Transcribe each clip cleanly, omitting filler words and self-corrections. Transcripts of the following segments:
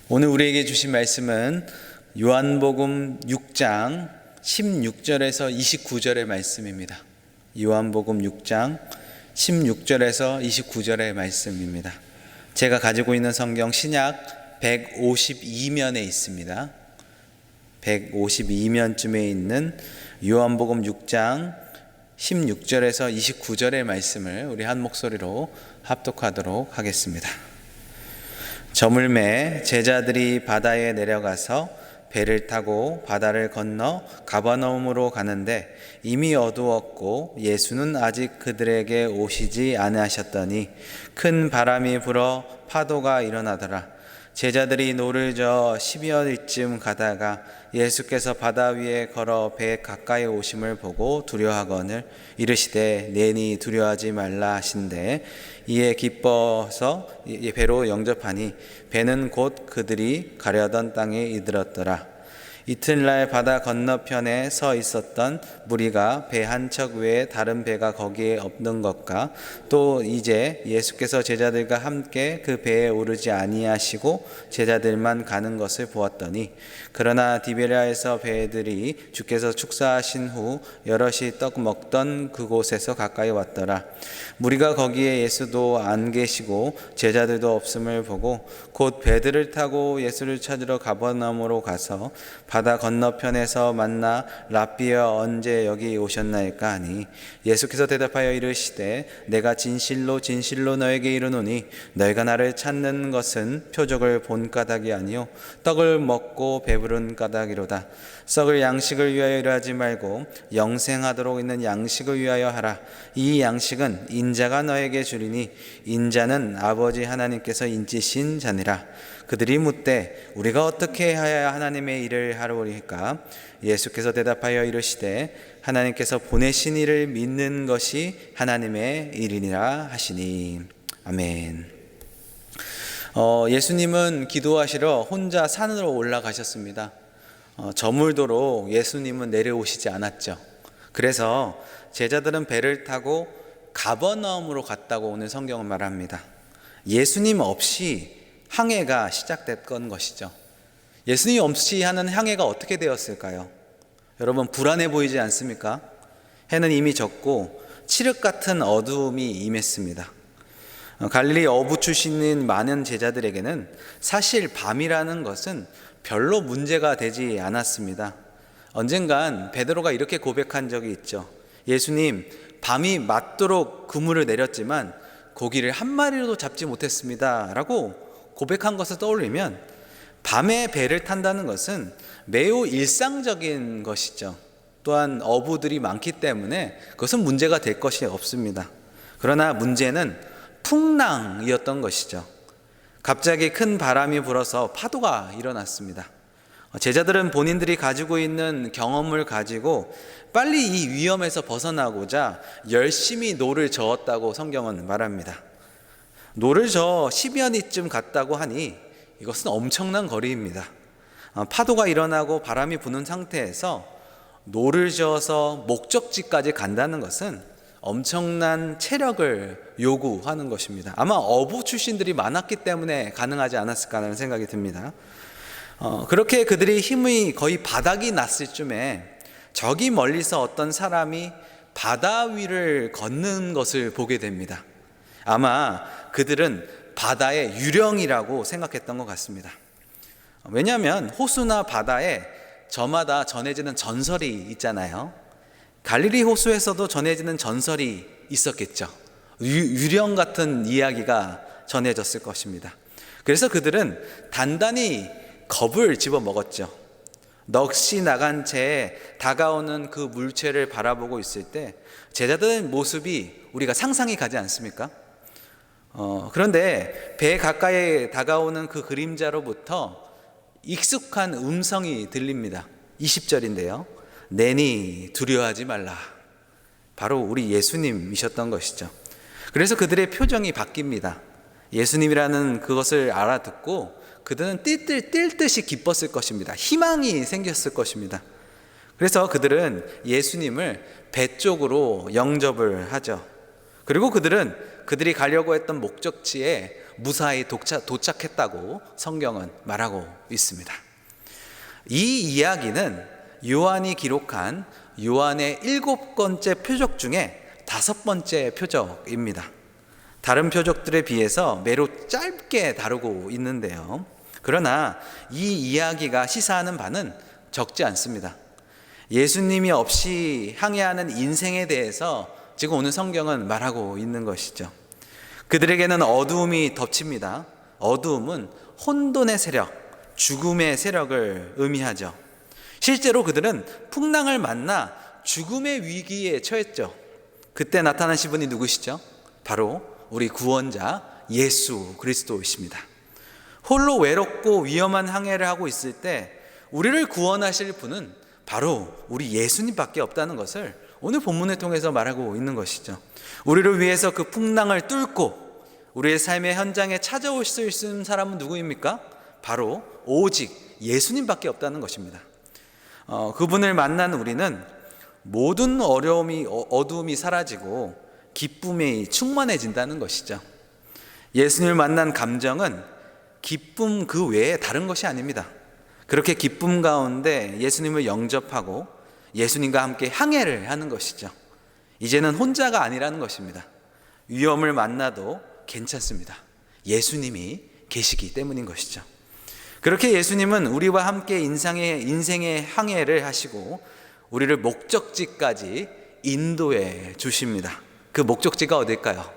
오늘 우리에게 주신 말씀은 요한복음 6장 16절에서 29절의 말씀입니다. 요한복음 6장 16절에서 29절의 말씀입니다. 제가 가지고 있는 성경 신약 152면에 있습니다. 152면쯤에 있는 요한복음 6장 16절에서 29절의 말씀을 우리 한 목소리로 합독하도록 하겠습니다. 저물매 제자들이 바다에 내려가서 배를 타고 바다를 건너 가버나움으로 가는데 이미 어두웠고 예수는 아직 그들에게 오시지 아니하셨더니 큰 바람이 불어 파도가 일어나더라. 제자들이 노를 저어 12여리쯤 가다가 예수께서 바다 위에 걸어 배 가까이 오심을 보고 두려워하거늘 이르시되 내니 두려워하지 말라 하신대 이에 기뻐서 배로 영접하니 배는 곧 그들이 가려던 땅에 이르렀더라. 이튿날 바다 건너편에 서 있었던 무리가 배 한 척 외에 다른 배가 거기에 없는 것과 또 이제 예수께서 제자들과 함께 그 배에 오르지 아니하시고 제자들만 가는 것을 보았더니 그러나 디베랴에서 배들이 주께서 축사하신 후 여럿이 떡 먹던 그곳에서 가까이 왔더라. 무리가 거기에 예수도 안 계시고 제자들도 없음을 보고 곧 배들을 타고 예수를 찾으러 가버나움으로 가서 바다 건너편에서 만나 랍비여 언제 여기 오셨나이까 하니 예수께서 대답하여 이르시되 내가 진실로 진실로 너에게 이르노니 너희가 나를 찾는 것은 표적을 본 까닭이 아니요 떡을 먹고 배부른 까닭이로다. 썩을 양식을 위하여 일하지 말고 영생하도록 있는 양식을 위하여 하라. 이 양식은 인자가 너에게 주리니 인자는 아버지 하나님께서 인치신 자니라. 그들이 묻되 우리가 어떻게 하여야 하나님의 일을 하리까? 예수께서 대답하여 이르시되 하나님께서 보내신 이를 믿는 것이 하나님의 일이니라 하시니. 아멘. 예수님은 기도하시러 혼자 산으로 올라가셨습니다. 저물도록 예수님은 내려오시지 않았죠. 그래서 제자들은 배를 타고 가버나움으로 갔다고 오늘 성경은 말합니다. 예수님 없이 항해가 시작됐던 것이죠. 예수님 없이 하는 항해가 어떻게 되었을까요? 여러분 불안해 보이지 않습니까? 해는 이미 졌고 칠흑 같은 어두움이 임했습니다. 갈릴리 어부 출신인 많은 제자들에게는 사실 밤이라는 것은 별로 문제가 되지 않았습니다. 언젠간 베드로가 이렇게 고백한 적이 있죠. 예수님, 밤이 맞도록 그물을 내렸지만 고기를 한 마리로도 잡지 못했습니다 라고 고백한 것을 떠올리면 밤에 배를 탄다는 것은 매우 일상적인 것이죠. 또한 어부들이 많기 때문에 그것은 문제가 될 것이 없습니다. 그러나 문제는 풍랑이었던 것이죠. 갑자기 큰 바람이 불어서 파도가 일어났습니다. 제자들은 본인들이 가지고 있는 경험을 가지고 빨리 이 위험에서 벗어나고자 열심히 노를 저었다고 성경은 말합니다. 노를 저어 10여리쯤 갔다고 하니 이것은 엄청난 거리입니다. 파도가 일어나고 바람이 부는 상태에서 노를 저어서 목적지까지 간다는 것은 엄청난 체력을 요구하는 것입니다. 아마 어부 출신들이 많았기 때문에 가능하지 않았을까 하는 생각이 듭니다. 그렇게 그들이 힘이 거의 바닥이 났을 쯤에 저기 멀리서 어떤 사람이 바다 위를 걷는 것을 보게 됩니다. 아마 그들은 바다의 유령이라고 생각했던 것 같습니다. 왜냐하면 호수나 바다에 저마다 전해지는 전설이 있잖아요. 갈릴리 호수에서도 전해지는 전설이 있었겠죠. 유령 같은 이야기가 전해졌을 것입니다. 그래서 그들은 단단히 겁을 집어먹었죠. 넋이 나간 채 다가오는 그 물체를 바라보고 있을 때 제자들의 모습이 우리가 상상이 가지 않습니까? 그런데 배 가까이 다가오는 그 그림자로부터 익숙한 음성이 들립니다. 20절인데요. 내니 두려워하지 말라. 바로 우리 예수님이셨던 것이죠. 그래서 그들의 표정이 바뀝니다. 예수님이라는 그것을 알아듣고 그들은 뛸 듯이 기뻤을 것입니다. 희망이 생겼을 것입니다. 그래서 그들은 예수님을 배 쪽으로 영접을 하죠. 그리고 그들이 가려고 했던 목적지에 무사히 도착했다고 성경은 말하고 있습니다. 이 이야기는 요한이 기록한 요한의 7번째 표적 중에 5번째 표적입니다. 다른 표적들에 비해서 매우 짧게 다루고 있는데요. 그러나 이 이야기가 시사하는 바는 적지 않습니다. 예수님이 없이 항해하는 인생에 대해서 지금 오늘 성경은 말하고 있는 것이죠. 그들에게는 어두움이 덮칩니다. 어두움은 혼돈의 세력, 죽음의 세력을 의미하죠. 실제로 그들은 풍랑을 만나 죽음의 위기에 처했죠. 그때 나타나신 분이 누구시죠? 바로 우리 구원자 예수 그리스도이십니다. 홀로 외롭고 위험한 항해를 하고 있을 때 우리를 구원하실 분은 바로 우리 예수님밖에 없다는 것을 오늘 본문을 통해서 말하고 있는 것이죠. 우리를 위해서 그 풍랑을 뚫고 우리의 삶의 현장에 찾아오실 수 있는 사람은 누구입니까? 바로 오직 예수님밖에 없다는 것입니다. 그분을 만난 우리는 모든 어두움이 사라지고 기쁨이 충만해진다는 것이죠. 예수님을 만난 감정은 기쁨 그 외에 다른 것이 아닙니다. 그렇게 기쁨 가운데 예수님을 영접하고 예수님과 함께 항해를 하는 것이죠. 이제는 혼자가 아니라는 것입니다. 위험을 만나도 괜찮습니다. 예수님이 계시기 때문인 것이죠. 그렇게 예수님은 우리와 함께 인생의 항해를 하시고 우리를 목적지까지 인도해 주십니다. 그 목적지가 어딜까요?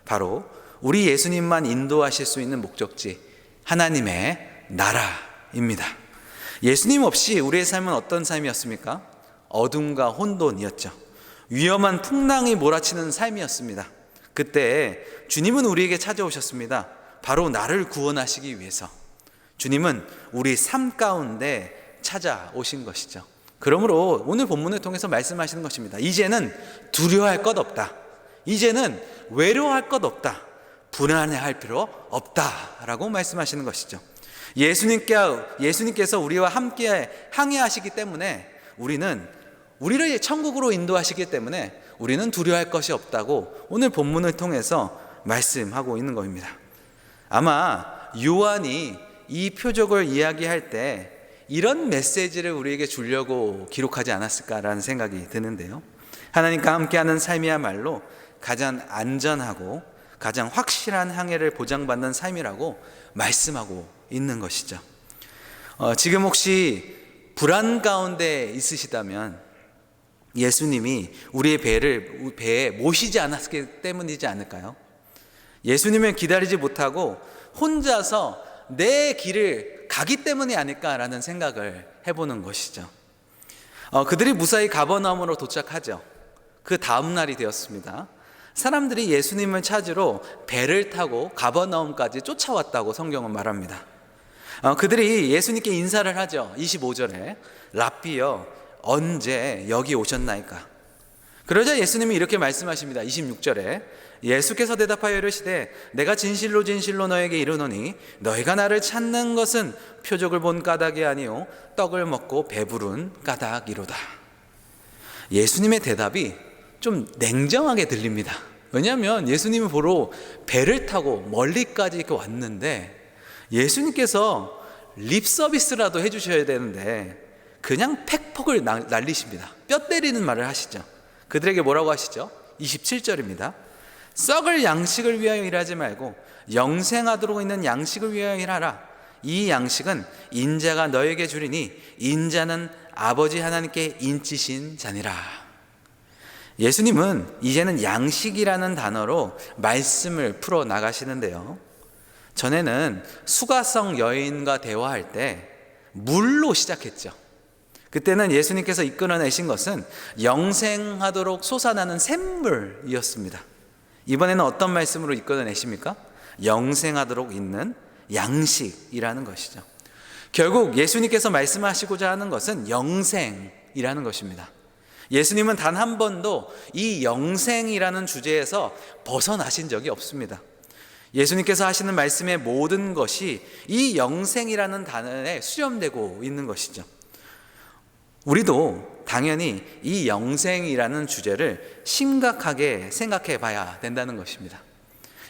바로 우리 예수님만 인도하실 수 있는 목적지, 하나님의 나라입니다. 예수님 없이 우리의 삶은 어떤 삶이었습니까? 어둠과 혼돈이었죠. 위험한 풍랑이 몰아치는 삶이었습니다. 그때 주님은 우리에게 찾아오셨습니다. 바로 나를 구원하시기 위해서. 주님은 우리 삶 가운데 찾아오신 것이죠. 그러므로 오늘 본문을 통해서 말씀하시는 것입니다. 이제는 두려워할 것 없다. 이제는 외로워할 것 없다. 불안해할 필요 없다라고 말씀하시는 것이죠. 예수님께서 우리와 함께 항해하시기 때문에 우리를 천국으로 인도하시기 때문에 우리는 두려워할 것이 없다고 오늘 본문을 통해서 말씀하고 있는 겁니다. 아마 요한이 이 표적을 이야기할 때 이런 메시지를 우리에게 주려고 기록하지 않았을까라는 생각이 드는데요. 하나님과 함께하는 삶이야말로 가장 안전하고 가장 확실한 항해를 보장받는 삶이라고 말씀하고 있는 것이죠. 지금 혹시 불안 가운데 있으시다면 예수님이 우리의 배에 모시지 않았기 때문이지 않을까요? 예수님을 기다리지 못하고 혼자서 내 길을 가기 때문이 아닐까라는 생각을 해보는 것이죠. 그들이 무사히 가버나움으로 도착하죠. 그 다음 날이 되었습니다. 사람들이 예수님을 찾으러 배를 타고 가버나움까지 쫓아왔다고 성경은 말합니다. 그들이 예수님께 인사를 하죠. 25절에 랍비여 언제 여기 오셨나이까? 그러자 예수님이 이렇게 말씀하십니다. 26절에 예수께서 대답하여 이르시되 내가 진실로 진실로 너에게 이르노니 너희가 나를 찾는 것은 표적을 본 까닭이 아니요 떡을 먹고 배부른 까닭이로다. 예수님의 대답이 좀 냉정하게 들립니다. 왜냐하면 예수님을 보러 배를 타고 멀리까지 이렇게 왔는데 예수님께서 립 서비스라도 해주셔야 되는데 그냥 팩폭을 날리십니다. 뼈 때리는 말을 하시죠. 그들에게 뭐라고 하시죠? 27절입니다. 썩을 양식을 위하여 일하지 말고 영생하도록 있는 양식을 위하여 일하라. 이 양식은 인자가 너에게 주리니 인자는 아버지 하나님께 인치신 자니라. 예수님은 이제는 양식이라는 단어로 말씀을 풀어 나가시는데요. 전에는 수가성 여인과 대화할 때 물로 시작했죠. 그때는 예수님께서 이끌어내신 것은 영생하도록 솟아나는 샘물이었습니다. 이번에는 어떤 말씀으로 이끌어내십니까? 영생하도록 있는 양식이라는 것이죠. 결국 예수님께서 말씀하시고자 하는 것은 영생이라는 것입니다. 예수님은 단 한 번도 이 영생이라는 주제에서 벗어나신 적이 없습니다. 예수님께서 하시는 말씀의 모든 것이 이 영생이라는 단어에 수렴되고 있는 것이죠. 우리도 당연히 이 영생이라는 주제를 심각하게 생각해 봐야 된다는 것입니다.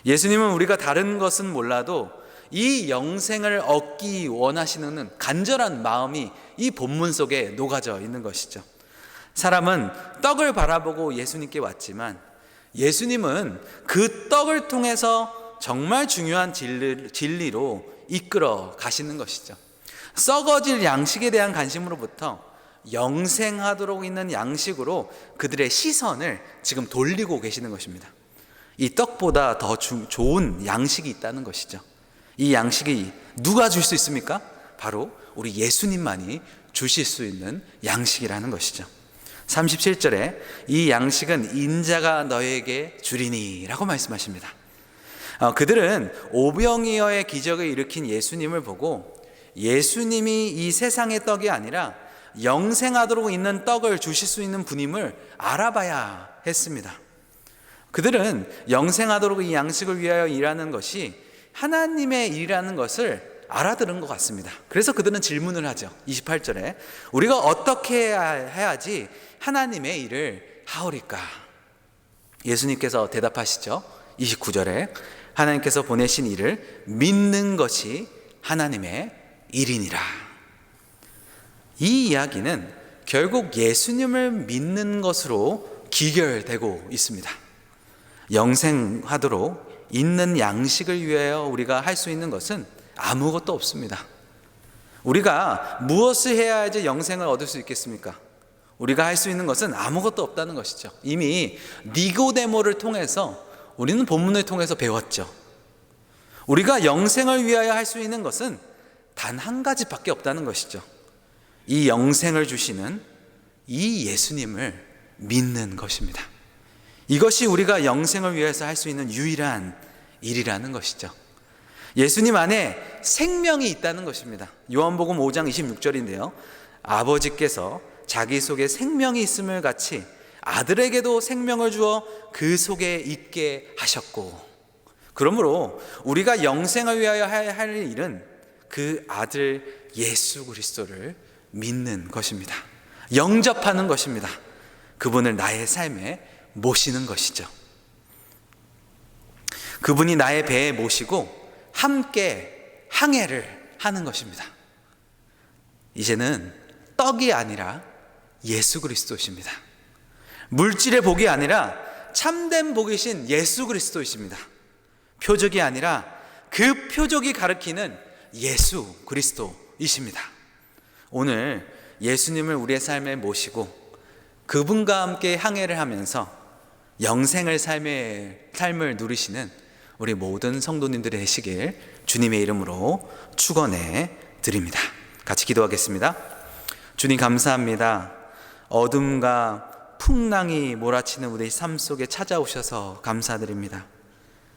예수님은 우리가 다른 것은 몰라도 이 영생을 얻기 원하시는 간절한 마음이 이 본문 속에 녹아져 있는 것이죠. 사람은 떡을 바라보고 예수님께 왔지만 예수님은 그 떡을 통해서 정말 중요한 진리로 이끌어 가시는 것이죠. 썩어질 양식에 대한 관심으로부터 영생하도록 있는 양식으로 그들의 시선을 지금 돌리고 계시는 것입니다. 이 떡보다 더 좋은 양식이 있다는 것이죠. 이 양식이 누가 줄 수 있습니까? 바로 우리 예수님만이 주실 수 있는 양식이라는 것이죠. 37절에 이 양식은 인자가 너에게 주리니 라고 말씀하십니다. 그들은 오병이어의 기적을 일으킨 예수님을 보고 예수님이 이 세상의 떡이 아니라 영생하도록 있는 떡을 주실 수 있는 분임을 알아봐야 했습니다. 그들은 영생하도록 이 양식을 위하여 일하는 것이 하나님의 일이라는 것을 알아들은 것 같습니다. 그래서 그들은 질문을 하죠. 28절에 우리가 어떻게 해야지 하나님의 일을 하오리까? 예수님께서 대답하시죠. 29절에 하나님께서 보내신 일을 믿는 것이 하나님의 일이니라. 이 이야기는 결국 예수님을 믿는 것으로 기결되고 있습니다. 영생하도록 있는 양식을 위하여 우리가 할 수 있는 것은 아무것도 없습니다. 우리가 무엇을 해야지 영생을 얻을 수 있겠습니까? 우리가 할 수 있는 것은 아무것도 없다는 것이죠. 이미 니고데모를 통해서 우리는 본문을 통해서 배웠죠. 우리가 영생을 위하여 할 수 있는 것은 단 한 가지밖에 없다는 것이죠. 이 영생을 주시는 이 예수님을 믿는 것입니다. 이것이 우리가 영생을 위해서 할 수 있는 유일한 일이라는 것이죠. 예수님 안에 생명이 있다는 것입니다. 요한복음 5장 26절인데요. 아버지께서 자기 속에 생명이 있음을 같이 아들에게도 생명을 주어 그 속에 있게 하셨고, 그러므로 우리가 영생을 위하여 할 일은 그 아들 예수 그리스도를 믿는 것입니다. 영접하는 것입니다. 그분을 나의 삶에 모시는 것이죠. 그분이 나의 배에 모시고 함께 항해를 하는 것입니다. 이제는 떡이 아니라 예수 그리스도이십니다. 물질의 복이 아니라 참된 복이신 예수 그리스도이십니다. 표적이 아니라 그 표적이 가리키는 예수 그리스도이십니다. 오늘 예수님을 우리의 삶에 모시고 그분과 함께 항해를 하면서 영생을 삶을 누리시는 우리 모든 성도님들이 되시길 주님의 이름으로 축원해 드립니다. 같이 기도하겠습니다. 주님 감사합니다. 어둠과 풍랑이 몰아치는 우리 삶 속에 찾아오셔서 감사드립니다.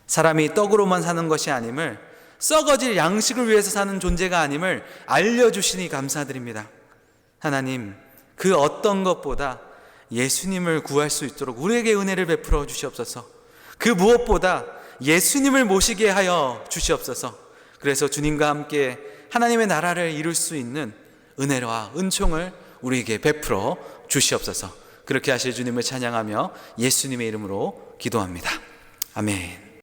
사람이 떡으로만 사는 것이 아님을, 썩어질 양식을 위해서 사는 존재가 아님을 알려주시니 감사드립니다. 하나님, 그 어떤 것보다 예수님을 구할 수 있도록 우리에게 은혜를 베풀어 주시옵소서. 그 무엇보다 예수님을 모시게 하여 주시옵소서. 그래서 주님과 함께 하나님의 나라를 이룰 수 있는 은혜와 은총을 우리에게 베풀어 주시옵소서. 그렇게 하실 주님을 찬양하며 예수님의 이름으로 기도합니다. 아멘.